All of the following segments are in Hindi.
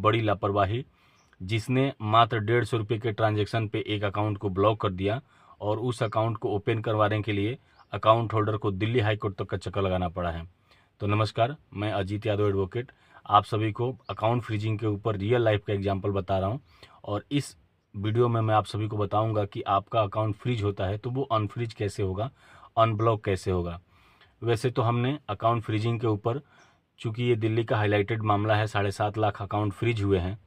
बड़ी लापरवाही, जिसने मात्र 150 रुपये के ट्रांजैक्शन पे एक अकाउंट को ब्लॉक कर दिया और उस अकाउंट को ओपन करवाने के लिए अकाउंट होल्डर को दिल्ली हाई कोर्ट तक का चक्कर लगाना पड़ा है। तो नमस्कार, मैं अजीत यादव एडवोकेट आप सभी को अकाउंट फ्रीजिंग के ऊपर रियल लाइफ का एग्जांपल बता रहा हूं और इस वीडियो में मैं आप सभी को बताऊंगा कि आपका अकाउंट फ्रीज होता है तो वो अनफ्रीज कैसे होगा, अनब्लॉक कैसे होगा। वैसे तो हमने अकाउंट फ्रीजिंग के ऊपर, चूंकि ये दिल्ली का हाईलाइटेड मामला है, 7.5 लाख अकाउंट फ्रीज हुए हैं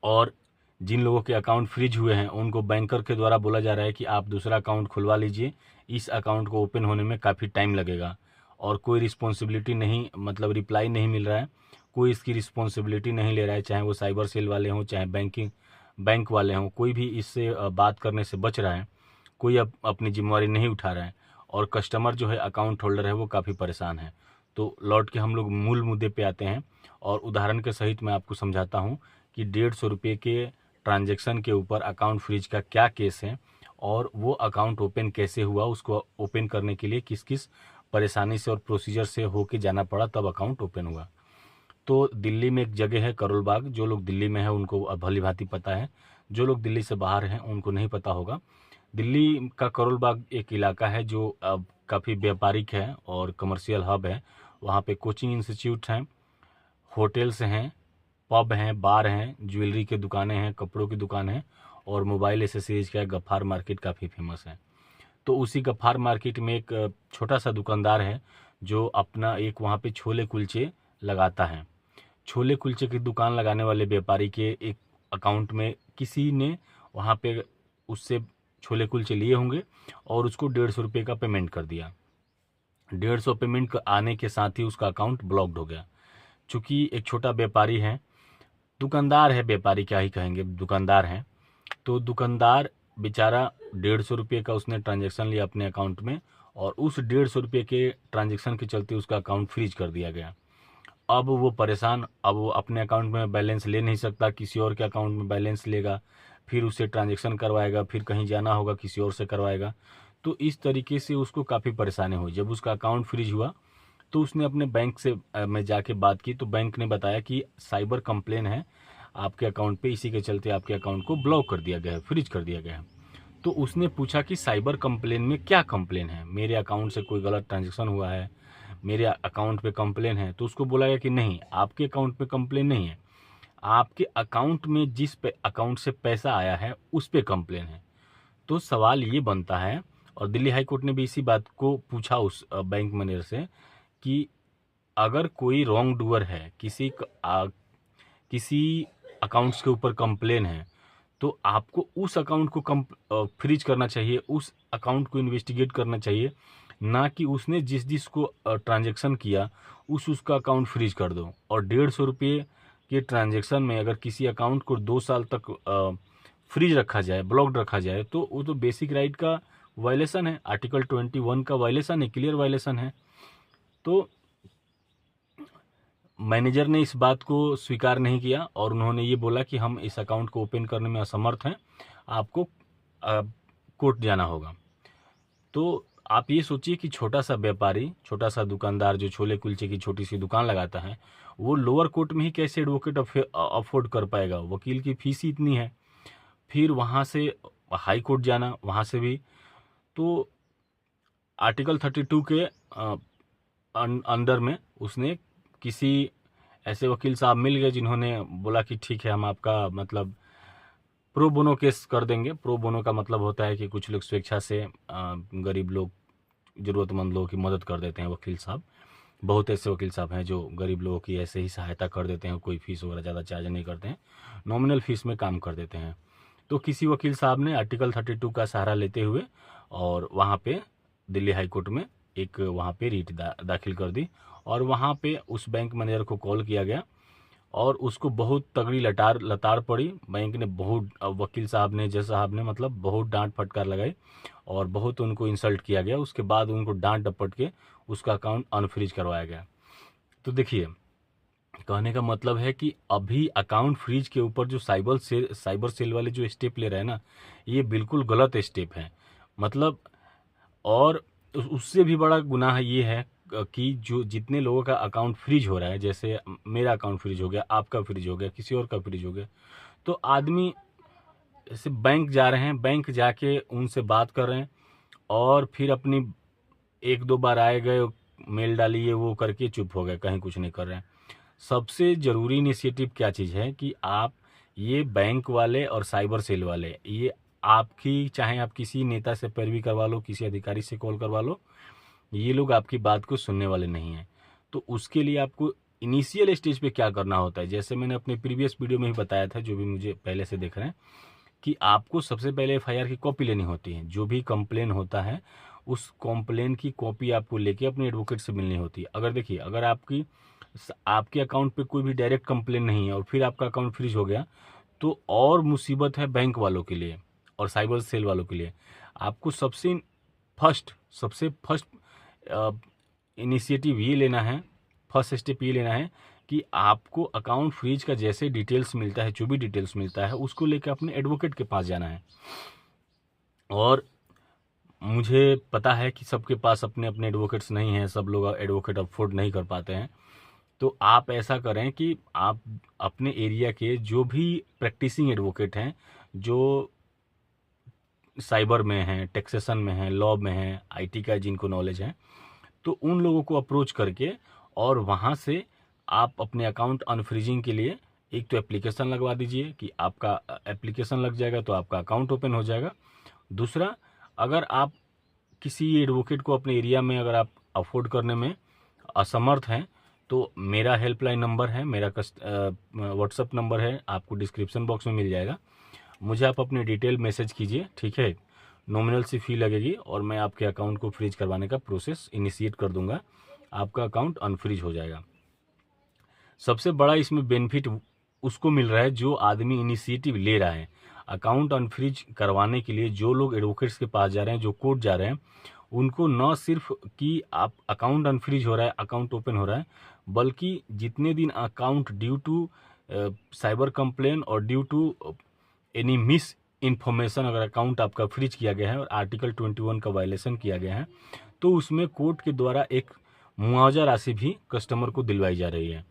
और जिन लोगों के अकाउंट फ्रीज हुए हैं उनको बैंकर के द्वारा बोला जा रहा है कि आप दूसरा अकाउंट खुलवा लीजिए, इस अकाउंट को ओपन होने में काफ़ी टाइम लगेगा और कोई रिस्पॉन्सिबिलिटी नहीं, मतलब रिप्लाई नहीं मिल रहा है, कोई इसकी रिस्पॉन्सिबिलिटी नहीं ले रहा है, चाहे वो साइबर सेल वाले हों चाहे बैंक वाले हों, कोई भी इससे बात करने से बच रहा है, कोई अपनी जिम्मेवारी नहीं उठा रहा है और कस्टमर जो है, अकाउंट होल्डर है, वो काफ़ी परेशान है। तो लौट के हम लोग मूल मुद्दे पे आते हैं और उदाहरण के सहित मैं आपको समझाता हूँ कि 150 रुपये के ट्रांजैक्शन के ऊपर अकाउंट फ्रीज का क्या केस है और वो अकाउंट ओपन कैसे हुआ, उसको ओपन करने के लिए किस किस परेशानी से और प्रोसीजर से होके जाना पड़ा, तब अकाउंट ओपन हुआ। तो दिल्ली में एक जगह है करोल बाग, जो लोग दिल्ली में है उनको भली भांति पता है, जो लोग दिल्ली से बाहर हैं उनको नहीं पता होगा। दिल्ली का करोल बाग एक इलाका है जो काफ़ी व्यापारिक है और कमर्शियल हब है। वहाँ पे कोचिंग इंस्टीट्यूट हैं, होटल्स हैं, पब हैं, बार हैं, ज्वेलरी के दुकानें हैं, कपड़ों की दुकान है और मोबाइल एसेसरीज का गफ्फार मार्केट काफ़ी फेमस है। तो उसी गफ्फार मार्केट में एक छोटा सा दुकानदार है जो अपना एक वहाँ पे छोले कुलचे लगाता है। छोले कुलचे की दुकान लगाने वाले व्यापारी के एक अकाउंट में किसी ने वहाँ पे उससे छोले कुलचे लिए होंगे और उसको 150 रुपये का पेमेंट कर दिया। 150 पेमेंट आने के साथ ही उसका अकाउंट ब्लॉक्ड हो गया। चूँकि एक छोटा व्यापारी है, दुकानदार है, व्यापारी क्या ही कहेंगे, दुकानदार है, तो दुकानदार बेचारा 150 रुपये का उसने ट्रांजैक्शन लिया अपने अकाउंट में और उस 150 रुपये के ट्रांजैक्शन के चलते उसका अकाउंट फ्रीज कर दिया गया। अब वो परेशान, अब वो अपने अकाउंट में बैलेंस ले नहीं सकता, किसी और के अकाउंट में बैलेंस लेगा, फिर उसे ट्रांजैक्शन करवाएगा, फिर कहीं जाना होगा किसी और से करवाएगा। तो इस तरीके से उसको काफ़ी परेशानी हुई। जब उसका अकाउंट फ्रीज हुआ तो उसने अपने बैंक से में जाके बात की तो बैंक ने बताया कि साइबर कंप्लेन है आपके अकाउंट पे, इसी के चलते आपके अकाउंट को ब्लॉक कर दिया गया है, फ्रीज कर दिया गया है। तो उसने पूछा कि साइबर कंप्लेन में क्या कंप्लेन है, मेरे अकाउंट से कोई गलत ट्रांजैक्शन हुआ है, मेरे अकाउंट पे कंप्लेन है। तो उसको बोला गया कि नहीं, आपके अकाउंट पे कंप्लेन नहीं है, आपके अकाउंट में जिस अकाउंट से पैसा आया है उस पे कंप्लेन है। तो सवाल ये बनता है और दिल्ली हाई कोर्ट ने भी इसी बात को पूछा उस बैंक मैनेजर से कि अगर कोई रॉन्ग डूअर है, किसी अकाउंट्स के ऊपर कंप्लेन है, तो आपको उस अकाउंट को फ्रीज करना चाहिए, उस अकाउंट को इन्वेस्टिगेट करना चाहिए, ना कि उसने जिसको ट्रांजैक्शन किया उसका अकाउंट फ्रीज कर दो। और 150 रुपये के ट्रांजैक्शन में अगर किसी अकाउंट को 2 साल तक फ्रीज रखा जाए, ब्लॉक्ड रखा जाए, तो वो तो बेसिक राइट का वायलेशन है, आर्टिकल 21 का वायलेशन है, क्लियर वायलेशन है। तो मैनेजर ने इस बात को स्वीकार नहीं किया और उन्होंने ये बोला कि हम इस अकाउंट को ओपन करने में असमर्थ हैं, आपको कोर्ट जाना होगा। तो आप ये सोचिए कि छोटा सा व्यापारी, छोटा सा दुकानदार जो छोले कुलचे की छोटी सी दुकान लगाता है, वो लोअर कोर्ट में ही कैसे एडवोकेट अफोर्ड कर पाएगा, वकील की फीस ही इतनी है, फिर वहाँ से हाई कोर्ट जाना, वहाँ से भी। तो आर्टिकल 32 के अंडर में उसने किसी ऐसे वकील साहब मिल गए जिन्होंने बोला कि ठीक है, हम आपका मतलब प्रो बोनो केस कर देंगे। प्रो बोनो का मतलब होता है कि कुछ लोग स्वेच्छा से गरीब लोग, ज़रूरतमंद लोगों की मदद कर देते हैं। वकील साहब, बहुत ऐसे वकील साहब हैं जो गरीब लोगों की ऐसे ही सहायता कर देते हैं, कोई फीस वगैरह ज़्यादा चार्ज नहीं करते हैं, नॉमिनल फीस में काम कर देते हैं। तो किसी वकील साहब ने आर्टिकल 32 का सहारा लेते हुए और वहाँ पे दिल्ली हाई कोर्ट में एक वहाँ पे रीट दाखिल कर दी और वहाँ पे उस बैंक मैनेजर को कॉल किया गया और उसको बहुत तगड़ी लताड़ पड़ी। बैंक ने बहुत, वकील साहब ने, जज साहब ने मतलब बहुत डांट फटकार लगाई और बहुत उनको इंसल्ट किया गया। उसके बाद उनको डांट डपट के उसका अकाउंट अनफ्रीज करवाया गया। तो देखिए, कहने का मतलब है कि अभी अकाउंट फ्रीज के ऊपर जो साइबर सेल वाले जो स्टेप ले रहे हैं ना, ये बिल्कुल गलत स्टेप है। मतलब और उससे भी बड़ा गुनाह ये है कि जो जितने लोगों का अकाउंट फ्रीज हो रहा है, जैसे मेरा अकाउंट फ्रीज हो गया, आपका फ्रीज हो गया, किसी और का फ्रीज हो गया, तो आदमी ऐसे बैंक जा रहे हैं, बैंक जाके उनसे बात कर रहे हैं और फिर अपनी 1-2 बार आए गए, मेल डाली, ये वो करके चुप हो गए, कहीं कुछ नहीं कर रहे हैं। सबसे ज़रूरी इनिशिएटिव क्या चीज़ है कि आप ये बैंक वाले और साइबर सेल वाले, ये आपकी, चाहे आप किसी नेता से पैरवी करवा लो, किसी अधिकारी से कॉल करवा लो, ये लोग आपकी बात को सुनने वाले नहीं हैं। तो उसके लिए आपको इनिशियल स्टेज पे क्या करना होता है, जैसे मैंने अपने प्रीवियस वीडियो में ही बताया था, जो भी मुझे पहले से देख रहे हैं, कि आपको सबसे पहले एफआईआर की कॉपी लेनी होती है। जो भी कंप्लेन होता है, उस कंप्लेन की कॉपी आपको लेके अपने एडवोकेट से मिलनी होती है। अगर देखिए, अगर आपके अकाउंट पे कोई भी डायरेक्ट कंप्लेन नहीं है और फिर आपका अकाउंट फ्रीज हो गया, तो और मुसीबत है बैंक वालों के लिए और साइबर सेल वालों के लिए। आपको सबसे फर्स्ट इनिशिएटिव ये लेना है, फर्स्ट स्टेप ये लेना है कि आपको अकाउंट फ्रीज का जैसे डिटेल्स मिलता है, जो भी डिटेल्स मिलता है, उसको लेकर अपने एडवोकेट के पास जाना है। और मुझे पता है कि सबके पास अपने अपने एडवोकेट्स नहीं हैं, सब लोग एडवोकेट अफोर्ड नहीं कर पाते हैं। तो आप ऐसा करें कि आप अपने एरिया के जो भी प्रैक्टिसिंग एडवोकेट हैं, जो साइबर में हैं, टैक्सेशन में हैं, लॉ में हैं, आईटी का जिनको नॉलेज है, तो उन लोगों को अप्रोच करके और वहाँ से आप अपने अकाउंट अनफ्रीजिंग के लिए एक तो एप्लीकेशन लगवा दीजिए कि आपका एप्लीकेशन लग जाएगा तो आपका अकाउंट ओपन हो जाएगा। दूसरा, अगर आप किसी एडवोकेट को अपने एरिया में अगर आप अफोर्ड करने में असमर्थ हैं, तो मेरा हेल्पलाइन नंबर है, मेरा व्हाट्सअप नंबर है, आपको डिस्क्रिप्शन बॉक्स में मिल जाएगा। मुझे आप अपनी डिटेल मैसेज कीजिए, ठीक है। नॉमिनल सी फ़ी लगेगी और मैं आपके अकाउंट को फ्रीज करवाने का प्रोसेस इनिशिएट कर दूंगा, आपका अकाउंट अनफ्रीज हो जाएगा। सबसे बड़ा इसमें बेनिफिट उसको मिल रहा है जो आदमी इनिशिएटिव ले रहा है। अकाउंट अनफ्रीज करवाने के लिए जो लोग एडवोकेट्स के पास जा रहे हैं, जो कोर्ट जा रहे हैं, उनको न सिर्फ कि आप अकाउंट अनफ्रीज हो रहा है, अकाउंट ओपन हो रहा है, बल्कि जितने दिन account due to cyber complain और due to any misinformation अगर अकाउंट आपका फ्रीज किया गया है और आर्टिकल 21 का वायलेशन किया गया है, तो उसमें कोर्ट के द्वारा एक मुआवजा राशि भी कस्टमर को दिलवाई जा रही है।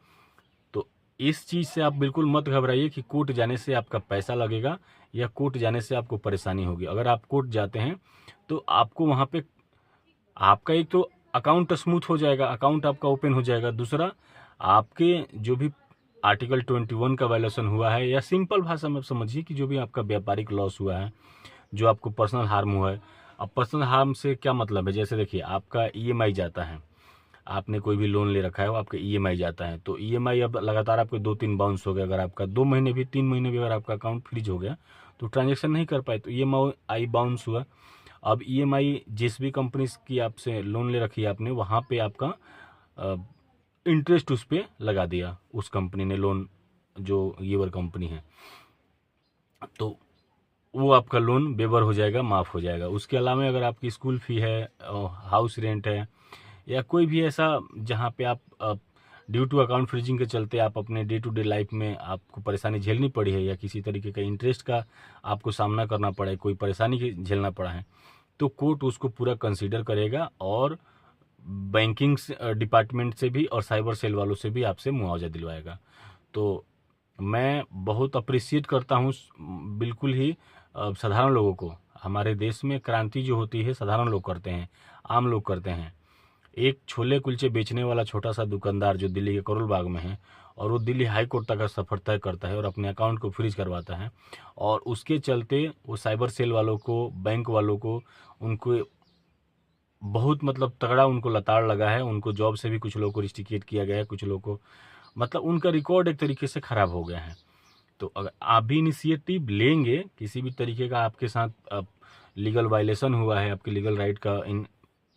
तो इस चीज़ से आप बिल्कुल मत घबराइए कि कोर्ट जाने से आपका पैसा लगेगा या कोर्ट जाने से आपको परेशानी होगी। अगर आप कोर्ट जाते हैं तो आपको वहाँ पे आपका एक तो अकाउंट स्मूथ हो जाएगा, अकाउंट आपका ओपन हो जाएगा। दूसरा, आपके जो भी आर्टिकल 21 का वायलेशन हुआ है, या सिंपल भाषा में समझिए कि जो भी आपका व्यापारिक लॉस हुआ है, जो आपको पर्सनल हार्म हुआ है। अब पर्सनल हार्म से क्या मतलब है, जैसे देखिए, आपका ईएमआई जाता है, आपने कोई भी लोन ले रखा है, वो आपका ईएमआई जाता है, तो ईएमआई अब लगातार आपके 2-3 बाउंस हो गया। अगर आपका 2 महीने भी, 3 महीने भी अगर आपका अकाउंट फ्रीज हो गया तो ट्रांजेक्शन नहीं कर पाए, तो ईएमआई बाउंस हुआ। अब ईएमआई जिस भी कंपनी की आपसे लोन ले रखी है आपने, वहाँ पे आपका इंटरेस्ट उस पर लगा दिया उस कंपनी ने, लोन जो गिवर कंपनी है, तो वो आपका लोन वेवर हो जाएगा, माफ़ हो जाएगा। उसके अलावा अगर आपकी स्कूल फ़ी है, हाउस रेंट है, या कोई भी ऐसा जहाँ पे आप ड्यू टू अकाउंट फ्रीजिंग के चलते आप अपने डे टू डे लाइफ में आपको परेशानी झेलनी पड़ी है, या किसी तरीके का इंटरेस्ट का आपको सामना करना पड़ा है, कोई परेशानी झेलना पड़ा है, तो कोर्ट उसको पूरा कंसीडर करेगा और बैंकिंग डिपार्टमेंट से भी और साइबर सेल वालों से भी आपसे मुआवजा दिलवाएगा। तो मैं बहुत अप्रिशिएट करता हूँ बिल्कुल ही साधारण लोगों को। हमारे देश में क्रांति जो होती है साधारण लोग करते हैं, आम लोग करते हैं। एक छोले कुलचे बेचने वाला छोटा सा दुकानदार जो दिल्ली के करोल बाग में है, और वो दिल्ली हाई कोर्ट तक का सफ़र तय करता है और अपने अकाउंट को फ्रीज करवाता है, और उसके चलते वो साइबर सेल वालों को, बैंक वालों को, उनको बहुत मतलब तगड़ा उनको लताड़ लगा है। उनको जॉब से भी कुछ लोगों को रिस्ट्रिकेट किया गया है, कुछ लोगों को मतलब उनका रिकॉर्ड एक तरीके से ख़राब हो गया है। तो अगर आप भी इनिशिएटिव लेंगे, किसी भी तरीके का आपके साथ लीगल वायलेशन हुआ है, आपके लीगल राइट का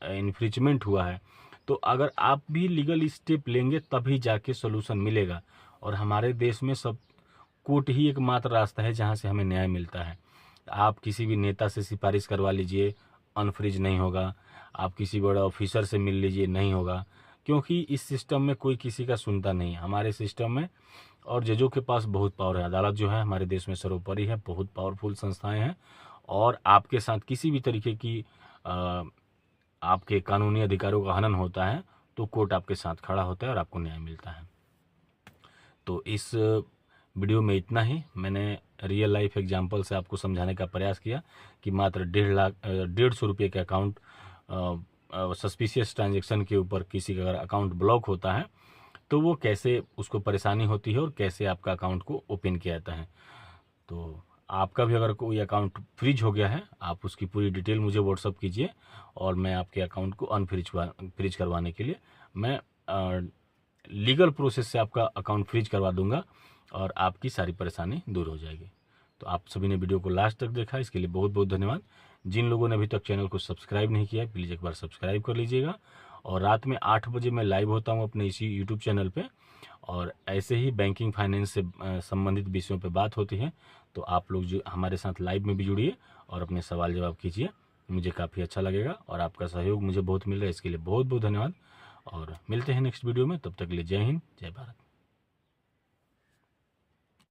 इन्फ्रिचमेंट हुआ है, तो अगर आप भी लीगल स्टेप लेंगे तभी जाके सोल्यूशन मिलेगा। और हमारे देश में सब कोर्ट ही एकमात्र रास्ता है जहाँ से हमें न्याय मिलता है। आप किसी भी नेता से सिफारिश करवा लीजिए, अनफ्रीज नहीं होगा। आप किसी बड़े ऑफिसर से मिल लीजिए, नहीं होगा, क्योंकि इस सिस्टम में कोई किसी का सुनता नहीं है हमारे सिस्टम में। और जजों के पास बहुत पावर है, अदालत जो है हमारे देश में सर्वोपरि है, बहुत पावरफुल संस्थाएं हैं। और आपके साथ किसी भी तरीके की आपके कानूनी अधिकारों का हनन होता है तो कोर्ट आपके साथ खड़ा होता है और आपको न्याय मिलता है। तो इस वीडियो में इतना ही। मैंने रियल लाइफ एग्जांपल से आपको समझाने का प्रयास किया कि मात्र 150 रुपये के अकाउंट सस्पिशियस ट्रांजैक्शन के ऊपर किसी का अगर अकाउंट ब्लॉक होता है तो वो कैसे उसको परेशानी होती है और कैसे आपका अकाउंट को ओपन किया जाता है। तो आपका भी अगर कोई अकाउंट फ्रीज हो गया है, आप उसकी पूरी डिटेल मुझे व्हाट्सअप कीजिए और मैं आपके अकाउंट को फ्रीज करवाने के लिए मैं लीगल प्रोसेस से आपका अकाउंट फ्रीज करवा दूंगा और आपकी सारी परेशानी दूर हो जाएगी। तो आप सभी ने वीडियो को लास्ट तक देखा, इसके लिए बहुत बहुत धन्यवाद। जिन लोगों ने अभी तक चैनल को सब्सक्राइब नहीं किया है, प्लीज़ एक बार सब्सक्राइब कर लीजिएगा। और रात में 8 बजे मैं लाइव होता हूँ अपने इसी यूट्यूब चैनल पे, और ऐसे ही बैंकिंग फाइनेंस से संबंधित विषयों पे बात होती है। तो आप लोग जो हमारे साथ लाइव में भी जुड़िए और अपने सवाल जवाब कीजिए, मुझे काफ़ी अच्छा लगेगा और आपका सहयोग मुझे बहुत मिल रहा है, इसके लिए बहुत बहुत धन्यवाद। और मिलते हैं नेक्स्ट वीडियो में, तब तक के लिए जय हिंद, जय भारत।